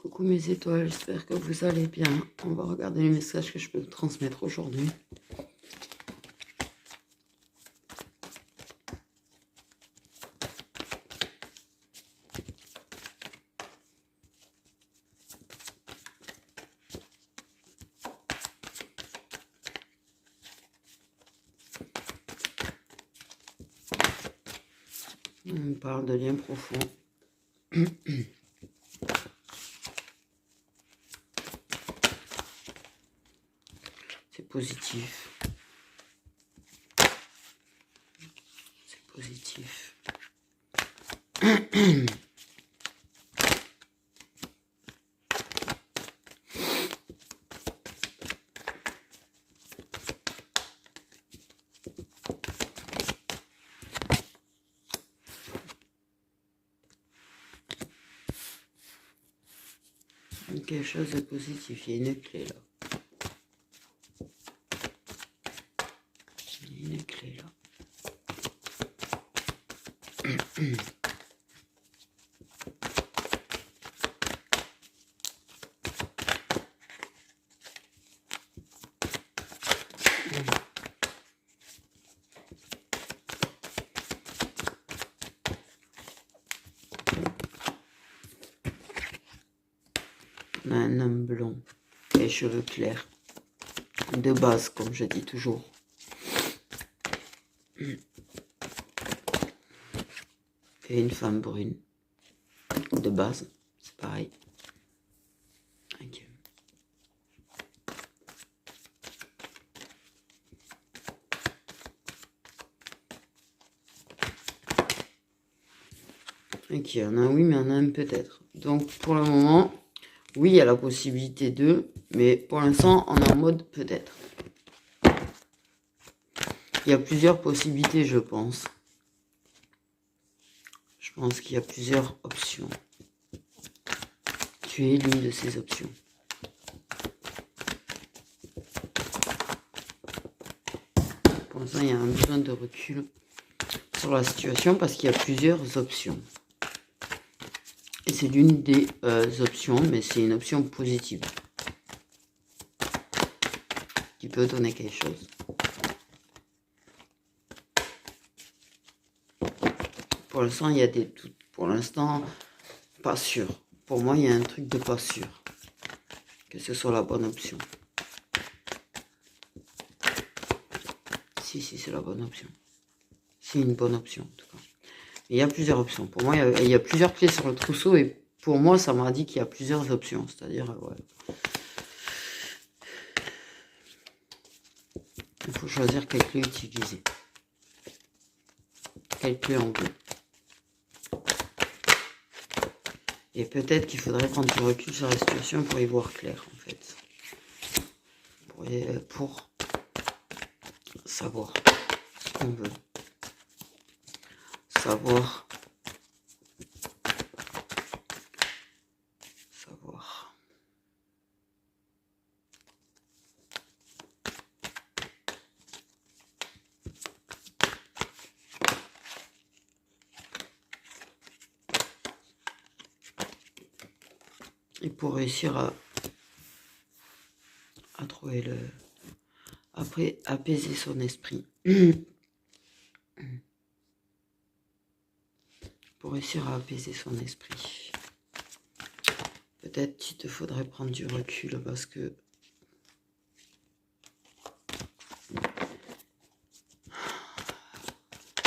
Coucou mes étoiles, j'espère que vous allez bien. On va regarder les messages que je peux vous transmettre aujourd'hui. On parle de liens profonds. C'est positif. C'est positif. Quelque chose de positif. Il y a une clé là. Il y a une clé là. On a un homme blond, les cheveux clairs, de base comme je dis toujours. Et une femme brune, de base, c'est pareil. Okay. Ok, on a un oui mais on a un peut-être. Donc pour le moment, oui il y a la possibilité de, mais pour l'instant on est en mode peut-être. Il y a plusieurs possibilités je pense. Je pense qu'il y a plusieurs options. Tu es l'une de ces options. Pour l'instant il y a un besoin de recul sur la situation parce qu'il y a plusieurs options. Et c'est l'une des options, mais c'est une option positive. Qui peut donner quelque chose. Pour l'instant, il y a des doutes. Pour l'instant, pas sûr. Pour moi, il y a un truc de pas sûr. Que ce soit la bonne option. Si, c'est la bonne option. C'est une bonne option, en tout cas. Il y a plusieurs options. Pour moi, il y a plusieurs clés sur le trousseau. Et pour moi, ça m'a dit qu'il y a plusieurs options. C'est-à-dire, ouais. Il faut choisir quelle clé utiliser. Quelle clé on veut. Et peut-être qu'il faudrait prendre du recul sur la situation pour y voir clair, en fait. Pour savoir ce qu'on veut. Savoir. Et pour réussir à trouver le... Après, apaiser son esprit. Pour réussir à apaiser son esprit. Peut-être qu'il te faudrait prendre du recul parce que...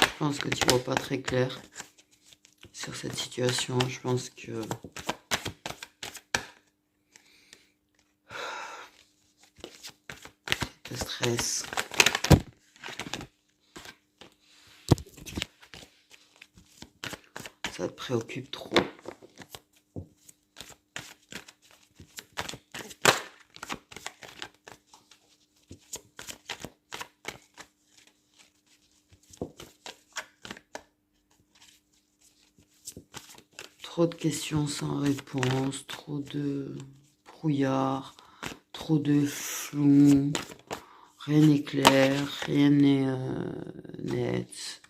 Je pense que tu vois pas très clair sur cette situation. Je pense que... Le stress. Ça te préoccupe trop. Trop de questions sans réponse, trop de brouillard, trop de flou, rien n'est clair, rien n'est net.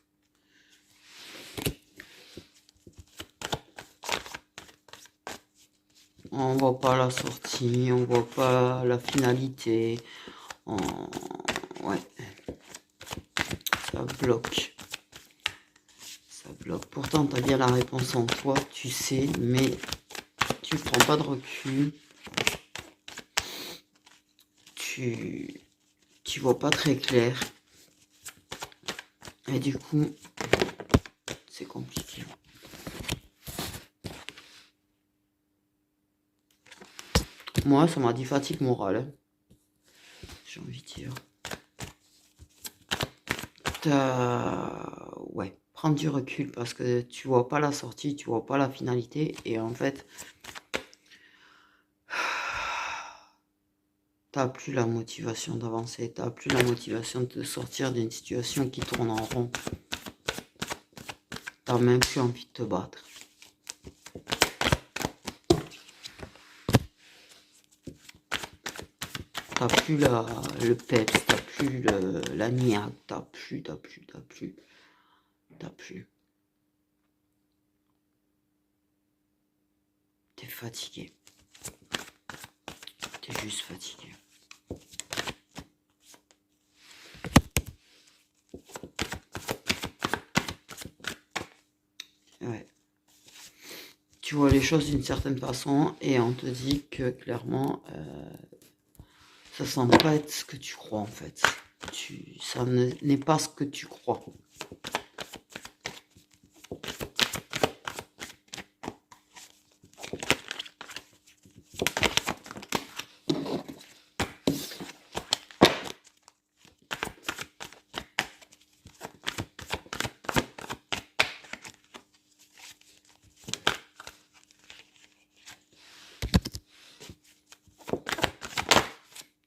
On voit pas la sortie, on voit pas la finalité. Ouais. Ça bloque. Ça bloque. Pourtant, tu as bien la réponse en toi, tu sais, mais tu prends pas de recul. Tu vois pas très clair. Et du coup, c'est compliqué. Moi, ça m'a dit fatigue morale. Hein. J'ai envie de dire. Ouais, prendre du recul parce que tu vois pas la sortie, tu vois pas la finalité. Et en fait, t'as plus la motivation d'avancer. T'as plus la motivation de te sortir d'une situation qui tourne en rond. T'as même plus envie de te battre. T'as plus le peps, t'as plus la niaque, t'as plus. T'es fatigué. T'es juste fatigué. Ouais. Tu vois les choses d'une certaine façon et on te dit que clairement, ça semble pas être ce que tu crois en fait. Ça n'est pas ce que tu crois.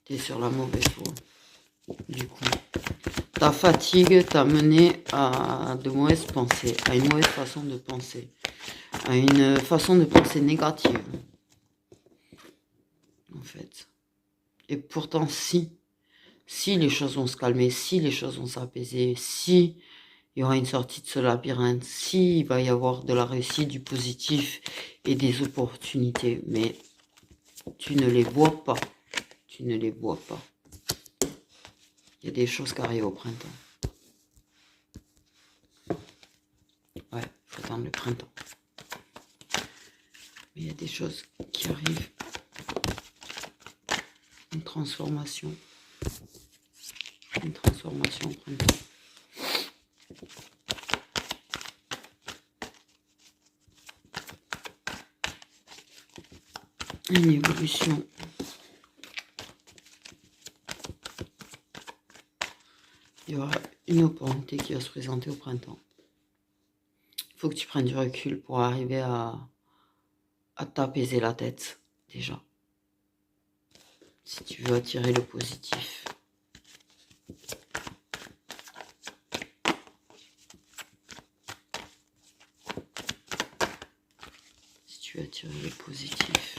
T'es sur la mauvaise voie. Du coup, ta fatigue t'a mené à de mauvaises pensées, à une mauvaise façon de penser, à une façon de penser négative, en fait. Et pourtant, si les choses vont se calmer, si les choses vont s'apaiser, si il y aura une sortie de ce labyrinthe, si il va y avoir de la réussite, du positif et des opportunités, mais tu ne les vois pas. Tu ne les vois pas. Il y a des choses qui arrivent au printemps. Ouais, il faut attendre le printemps. Mais il y a des choses qui arrivent. Une transformation. Une transformation au printemps. Une évolution. Il y aura une opportunité qui va se présenter au printemps. Il faut que tu prennes du recul pour arriver à t'apaiser la tête, déjà. Si tu veux attirer le positif. Si tu veux attirer le positif.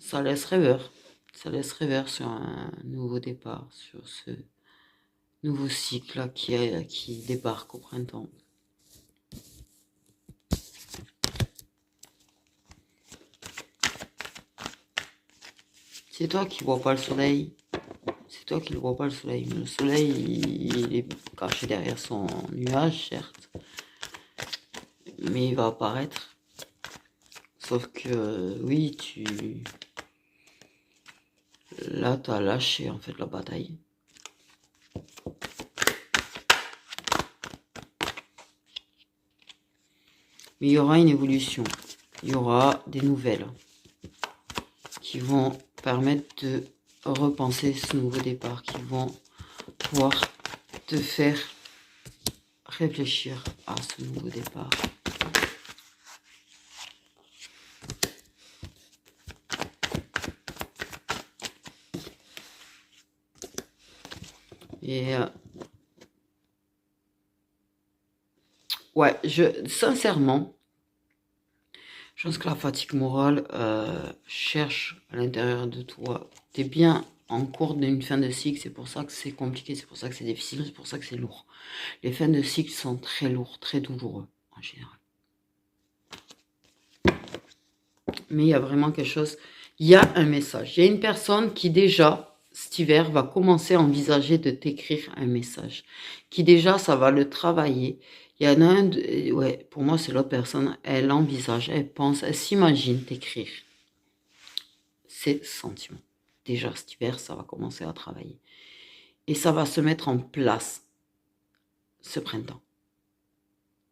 Ça laisse rêveur. Ça laisse rêveur sur un nouveau départ, sur ce nouveau cycle là qui débarque au printemps. C'est toi qui vois pas le soleil. C'est toi qui ne vois pas le soleil. Mais le soleil, il est caché derrière son nuage, certes. Mais il va apparaître. Sauf que, oui, là, tu as lâché, en fait, la bataille. Mais il y aura une évolution. Il y aura des nouvelles qui vont permettre de repenser ce nouveau départ, qui vont pouvoir te faire réfléchir à ce nouveau départ. Et ouais, sincèrement, je pense que la fatigue morale cherche à l'intérieur de toi. Tu es bien en cours d'une fin de cycle, c'est pour ça que c'est compliqué, c'est pour ça que c'est difficile, c'est pour ça que c'est lourd. Les fins de cycle sont très lourds, très douloureux en général. Mais il y a vraiment quelque chose, il y a un message. Il y a une personne qui déjà, cet hiver, va commencer à envisager de t'écrire un message. Qui déjà, ça va le travailler. Il y en a un, ouais, pour moi c'est l'autre personne, elle envisage, elle pense, elle s'imagine t'écrire ses sentiments. Déjà cet hiver, ça va commencer à travailler. Et ça va se mettre en place ce printemps.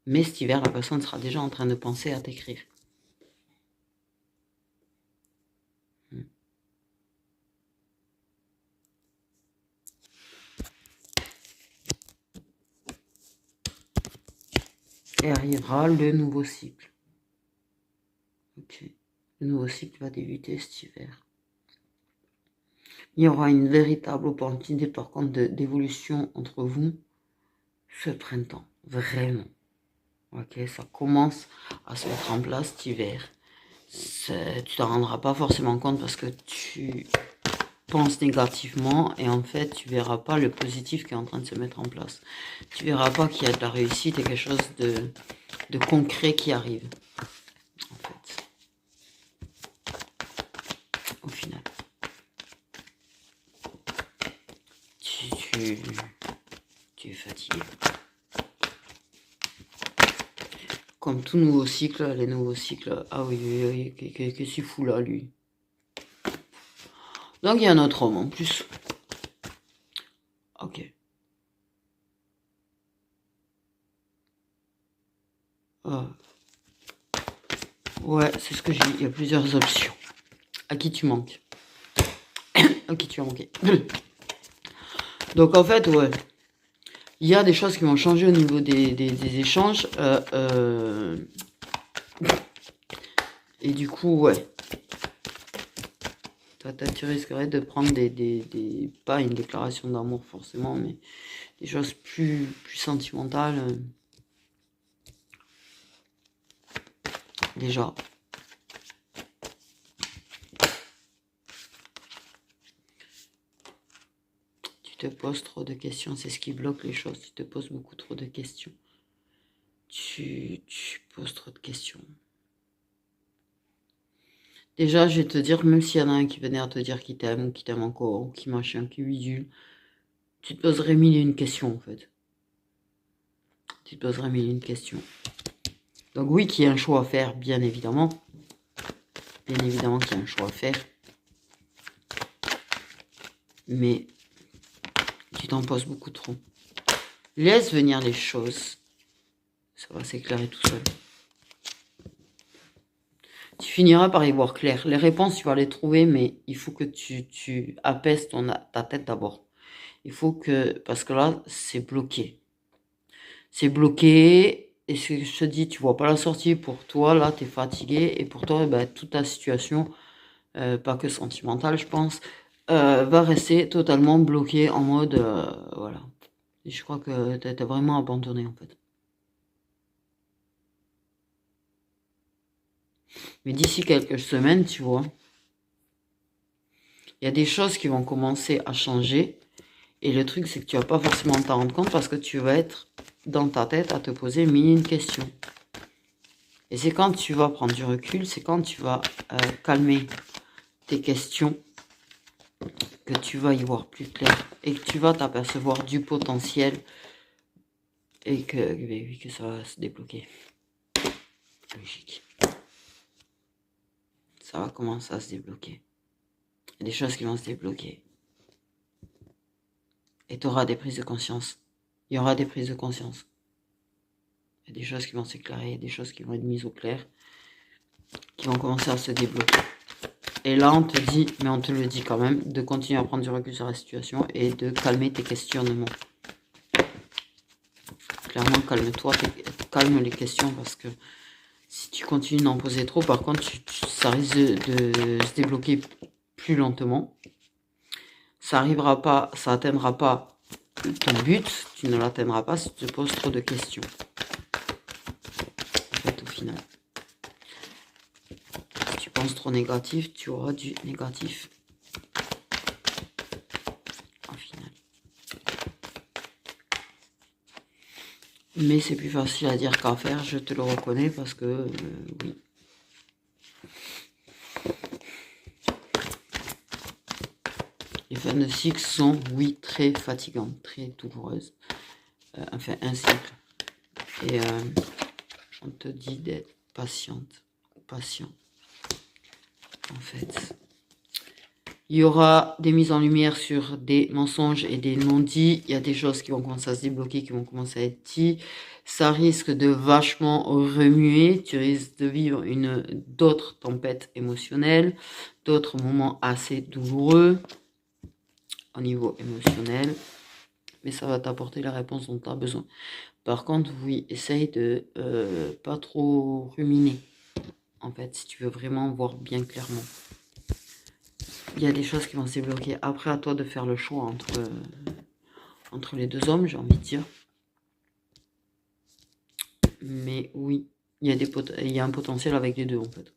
Mais cet hiver, la personne sera déjà en train de penser à t'écrire. Et arrivera le nouveau cycle. Ok. Le nouveau cycle va débuter cet hiver. Il y aura une véritable opportunité, par contre, d'évolution entre vous ce printemps. Vraiment. Ok, ça commence à se mettre en place cet hiver. Tu t'en rendras pas forcément compte parce que tu penses négativement et en fait, tu verras pas le positif qui est en train de se mettre en place. Tu verras pas qu'il y a de la réussite et quelque chose de concret qui arrive. En fait. Au final. Tu es fatigué. Comme tout nouveau cycle, les nouveaux cycles. Ah oui, qu'est-ce qu'il fout là, lui? Donc il y a un autre homme en plus. Ok. Ouais, c'est ce que j'ai dit. Il y a plusieurs options. À qui tu manques? À qui tu as manqué? Donc en fait, ouais. Il y a des choses qui vont changer au niveau des échanges. Et du coup, ouais. Toi, tu risquerais de prendre pas une déclaration d'amour forcément, mais des choses plus sentimentales. Déjà. Tu te poses trop de questions, c'est ce qui bloque les choses. Tu te poses beaucoup trop de questions. Tu poses trop de questions. Déjà, je vais te dire, même s'il y en a un qui venait à te dire qu'il t'aime, ou qui t'aime encore, ou qui machin, qui bidule, tu te poserais mille et une questions, en fait. Tu te poserais mille et une questions. Donc oui, qu'il y a un choix à faire, bien évidemment. Bien évidemment qu'il y a un choix à faire. Mais tu t'en poses beaucoup trop. Laisse venir les choses. Ça va s'éclairer tout seul. Tu finiras par y voir clair. Les réponses, tu vas les trouver, mais il faut que tu apaises ta tête d'abord. Il faut que... Parce que là, c'est bloqué. C'est bloqué. Et ce que je te dis, tu vois pas la sortie. Pour toi, là, tu es fatigué. Et pour toi, ben, toute ta situation, pas que sentimentale, je pense, va rester totalement bloquée en mode... voilà. Et je crois que tu as vraiment abandonné, en fait. Mais d'ici quelques semaines, tu vois, il y a des choses qui vont commencer à changer. Et le truc, c'est que tu vas pas forcément t'en rendre compte parce que tu vas être dans ta tête à te poser mille et une questions. Et c'est quand tu vas prendre du recul, c'est quand tu vas calmer tes questions que tu vas y voir plus clair et que tu vas t'apercevoir du potentiel et que ça va se débloquer. Logique. Ça va commencer à se débloquer. Il y a des choses qui vont se débloquer. Et tu auras des prises de conscience. Il y aura des prises de conscience. Il y a des choses qui vont s'éclairer, il y a des choses qui vont être mises au clair, qui vont commencer à se débloquer. Et là, on te dit, mais on te le dit quand même, de continuer à prendre du recul sur la situation et de calmer tes questionnements. clairement, calme-toi, calme les questions, parce que si tu continues d'en poser trop, par contre, ça risque de se débloquer plus lentement. Ça arrivera pas, ça atteindra pas ton but, tu ne l'atteindras pas si tu te poses trop de questions. En fait, au final. Si tu penses trop négatif, tu auras du négatif. Au final. Mais c'est plus facile à dire qu'à faire, je te le reconnais, parce que, oui. Les fins de cycle sont, oui, très fatigantes, très douloureuses. Enfin, un cycle. Et on te dit d'être patiente ou patient. En fait, il y aura des mises en lumière sur des mensonges et des non-dits. Il y a des choses qui vont commencer à se débloquer, qui vont commencer à être dites. Ça risque de vachement remuer. Tu risques de vivre d'autres tempêtes émotionnelles, d'autres moments assez douloureux au niveau émotionnel. Mais ça va t'apporter la réponse dont tu as besoin. Par contre, oui, essaye de pas trop ruminer. En fait, si tu veux vraiment voir bien clairement. Il y a des choses qui vont se débloquer. Après, à toi de faire le choix entre les deux hommes, j'ai envie de dire. Mais oui, il y a un potentiel avec les deux, en fait.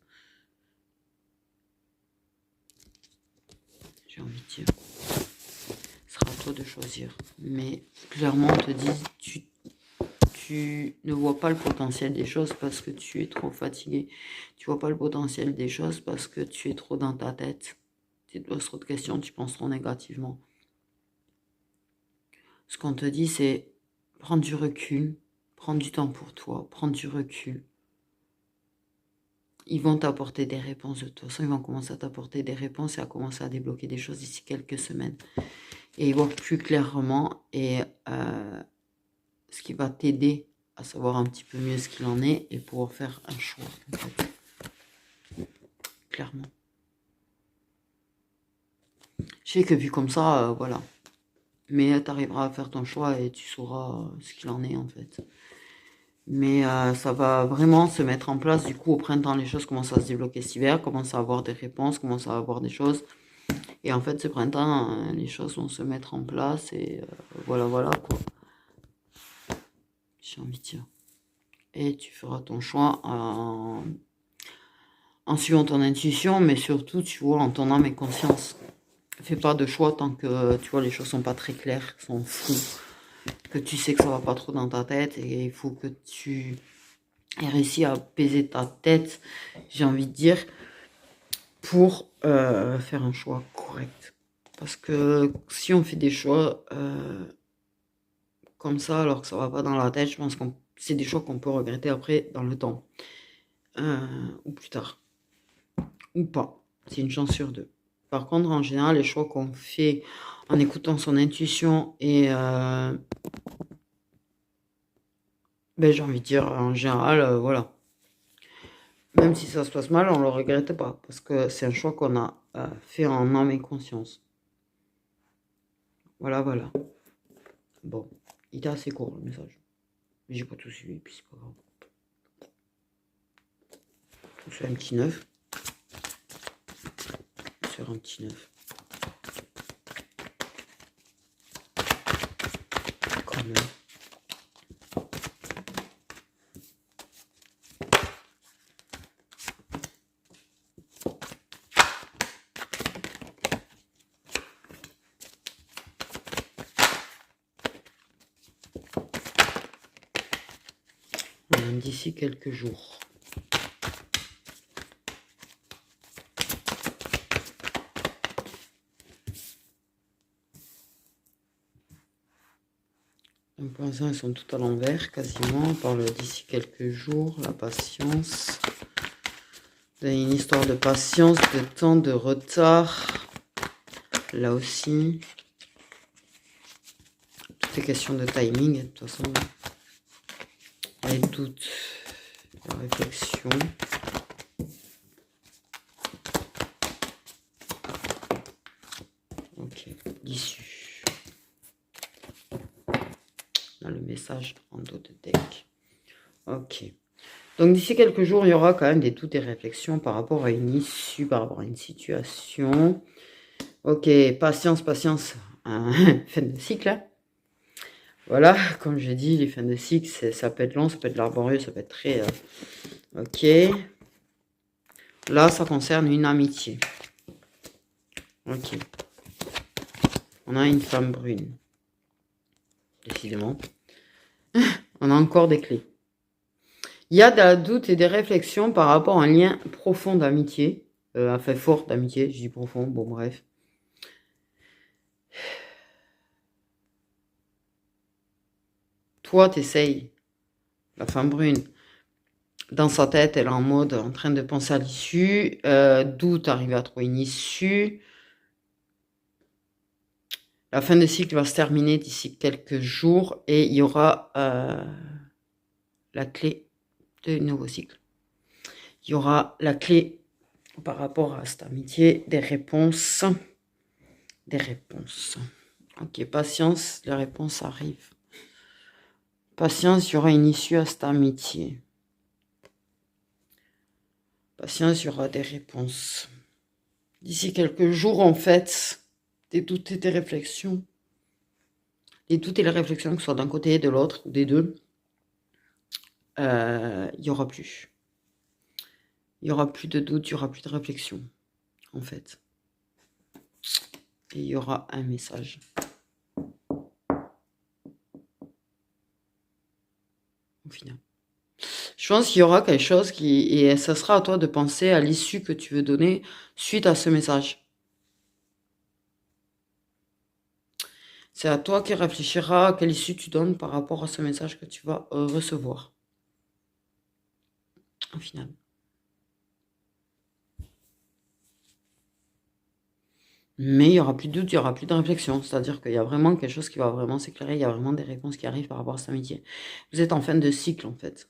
J'ai envie de dire. Ce sera à toi de choisir. Mais clairement, on te dit, tu ne vois pas le potentiel des choses parce que tu es trop fatigué. Tu vois pas le potentiel des choses parce que tu es trop dans ta tête. Tu te poses trop de questions, tu penses trop négativement. Ce qu'on te dit, c'est prendre du recul, prendre du temps pour toi, prendre du recul. Ils vont t'apporter des réponses de toute façon, ils vont commencer à t'apporter des réponses et à commencer à débloquer des choses d'ici quelques semaines. Et voir plus clairement et ce qui va t'aider à savoir un petit peu mieux ce qu'il en est et pouvoir faire un choix, en fait. Clairement. Je sais que vu comme ça, voilà. Mais tu arriveras à faire ton choix et tu sauras ce qu'il en est, en fait. Mais ça va vraiment se mettre en place. Du coup, au printemps, les choses commencent à se débloquer cet hiver, commencent à avoir des réponses, commencent à avoir des choses. Et en fait, ce printemps, les choses vont se mettre en place. Et voilà, voilà, quoi. J'ai envie de dire. Et tu feras ton choix en suivant ton intuition, mais surtout, tu vois, en ton âme et conscience. Fais pas de choix tant que, tu vois, les choses sont pas très claires, sont floues. Que tu sais que ça va pas trop dans ta tête et il faut que tu aies réussi à apaiser ta tête, j'ai envie de dire, pour faire un choix correct. Parce que si on fait des choix comme ça, alors que ça va pas dans la tête, je pense que c'est des choix qu'on peut regretter après dans le temps. Ou plus tard. Ou pas. C'est une chance sur deux. Par contre, en général, les choix qu'on fait en écoutant son intuition et ben, j'ai envie de dire, en général, voilà. Même si ça se passe mal, on ne le regrette pas. Parce que c'est un choix qu'on a fait en âme et conscience. Voilà, voilà. Bon, il était assez court le message. J'ai pas tout suivi, puis c'est pas grave. Sur un petit 9. Sur un petit 9. Quand même. D'ici quelques jours. Pour l'instant, elles sont toutes à l'envers, quasiment. On parle d'ici quelques jours, la patience. Une histoire de patience, de temps, de retard. Là aussi. Tout est question de timing, de toute façon. Les doutes, la réflexion. Ok, l'issue. message en dos de deck. Ok. Donc d'ici quelques jours, il y aura quand même des doutes et réflexions par rapport à une issue, par rapport à une situation. Ok, patience, patience. Fin de cycle. Hein. Voilà, comme je dis, les fins de cycle, ça peut être long, ça peut être laborieux, ça peut être très... Ok. Là, ça concerne une amitié. Ok. On a une femme brune. Décidément. On a encore des clés. Il y a des doutes et des réflexions par rapport à un lien profond d'amitié. Enfin, fort d'amitié, je dis profond, bon bref. Toi, t'essayes. La femme brune. Dans sa tête, elle est en mode en train de penser à l'issue. Doute, arriver à trouver une issue. La fin de cycle va se terminer d'ici quelques jours et il y aura la clé de nouveau cycle. Il y aura la clé par rapport à cette amitié, des réponses. Des réponses. Ok, patience, les réponses arrivent. Patience, il y aura une issue à cette amitié. Patience, il y aura des réponses. D'ici quelques jours, en fait, des doutes et des réflexions. Les doutes et les réflexions, que ce soit d'un côté et de l'autre, ou des deux, il n'y aura plus. Il n'y aura plus de doutes, il n'y aura plus de réflexion, en fait. Et il y aura un message. Au final. Je pense qu'il y aura quelque chose qui... Et ça sera à toi de penser à l'issue que tu veux donner suite à ce message. C'est à toi qui réfléchiras à quelle issue tu donnes par rapport à ce message que tu vas recevoir. Au final. Mais il n'y aura plus de doute, il n'y aura plus de réflexion. C'est-à-dire qu'il y a vraiment quelque chose qui va vraiment s'éclairer. Il y a vraiment des réponses qui arrivent par rapport à cette amitié. Vous êtes en fin de cycle, en fait.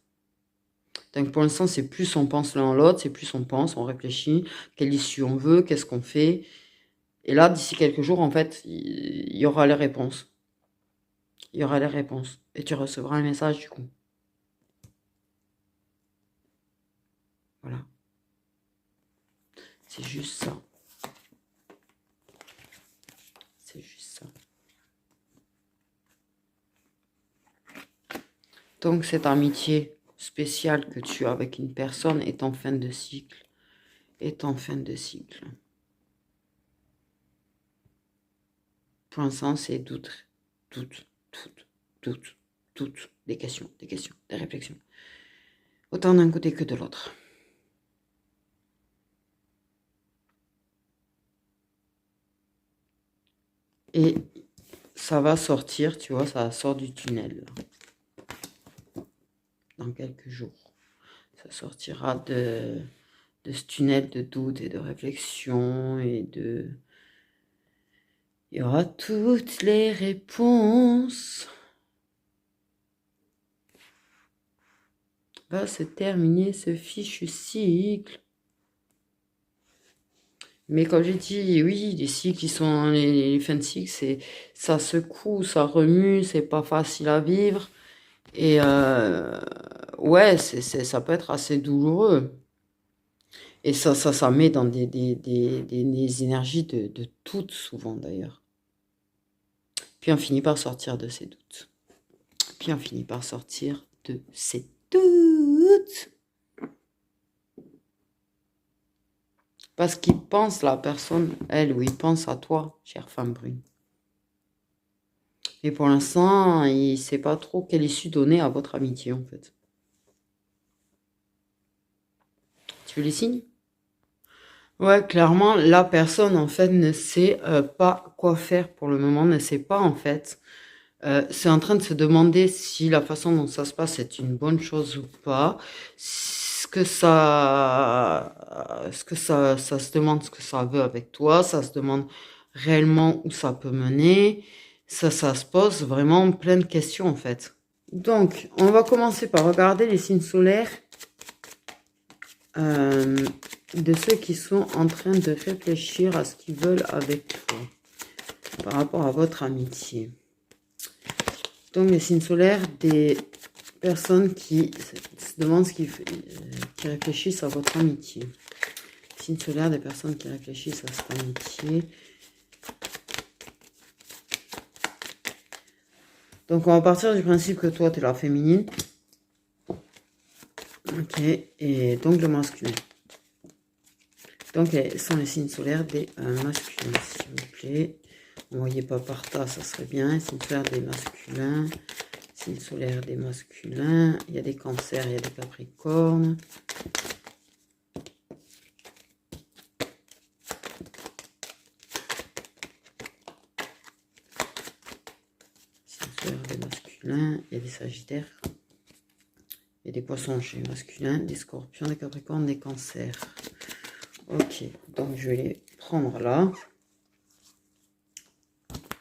Donc pour l'instant, c'est plus on pense l'un à l'autre, c'est plus on pense, on réfléchit, quelle issue on veut, qu'est-ce qu'on fait. Et là, d'ici quelques jours, en fait, il y aura les réponses. Il y aura les réponses. Et tu recevras un message du coup. Voilà. C'est juste ça. C'est juste ça. Donc cette amitié spéciale que tu as avec une personne est en fin de cycle. Est en fin de cycle. Pour l'instant, c'est doute, des questions, des réflexions. Autant d'un côté que de l'autre. Et ça va sortir, tu vois, ça sort du tunnel. Dans quelques jours. Ça sortira de ce tunnel de doute et de réflexion et de... Il y aura toutes les réponses. Va se terminer ce fichu cycle. Mais comme j'ai dit, oui, les cycles, les fins de cycle, ça secoue, ça remue, c'est pas facile à vivre. Et ouais, ça peut être assez douloureux. Et ça met dans des énergies de doute, souvent d'ailleurs. Puis on finit par sortir de ces doutes. Puis on finit par sortir de ces doutes. Parce qu'il pense, la personne, elle, ou il pense à toi, chère femme brune. Et pour l'instant, il ne sait pas trop quelle issue donner à votre amitié, en fait. Tu veux les signes? Ouais, clairement, la personne, en fait, ne sait pas quoi faire pour le moment, ne sait pas, en fait. C'est en train de se demander si la façon dont ça se passe est une bonne chose ou pas. Ça se demande ce que ça veut avec toi, ça se demande réellement où ça peut mener. Ça se pose vraiment plein de questions, en fait. Donc, on va commencer par regarder les signes solaires de ceux qui sont en train de réfléchir à ce qu'ils veulent avec toi par rapport à votre amitié. Donc, les signes solaires des personnes qui se demandent qui réfléchissent à votre amitié. Signes solaires des personnes qui réfléchissent à cette amitié. Donc, on va partir du principe que toi, tu es la féminine. Ok, et donc le masculin. Donc, ce sont les signes solaires des masculins, s'il vous plaît. Ne voyez pas par tas, ça serait bien. Signes solaires des masculins. Signes solaires des masculins. Il y a des cancers, il y a des capricornes. Signes solaires des masculins. Il y a des sagittaires. Il y a des poissons chez les masculins, des scorpions, des capricornes, des cancers. Ok, donc je vais les prendre là.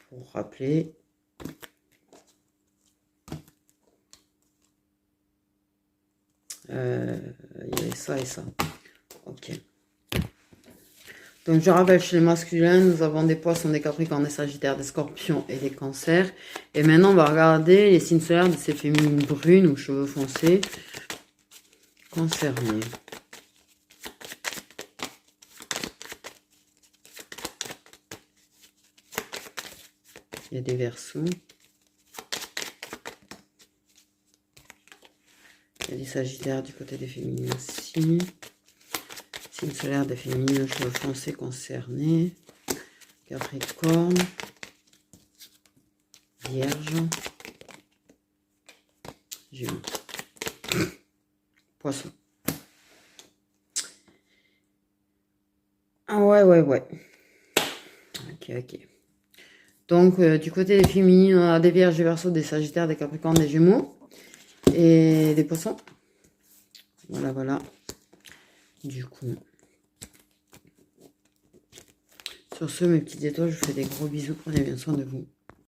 Pour rappeler. Il y avait ça et ça. Ok. Donc je rappelle, chez les masculins, nous avons des poissons, des capricornes, des sagittaires, des scorpions et des cancers. Et maintenant, on va regarder les signes solaires de ces féminines brunes ou cheveux foncés concernés. Il y a des Verseaux. Il y a des sagittaires du côté des féminines aussi. Signe solaire des féminines cheveux foncés concernés. Capricorne. Vierge. Gémeaux. Poisson. Ah ouais. Ok. Donc, du côté des féminines, on a des vierges, des verseaux, des sagittaires, des capricornes, des gémeaux. Et des poissons. Voilà. Du coup. Sur ce, mes petites étoiles, je vous fais des gros bisous. Prenez bien soin de vous.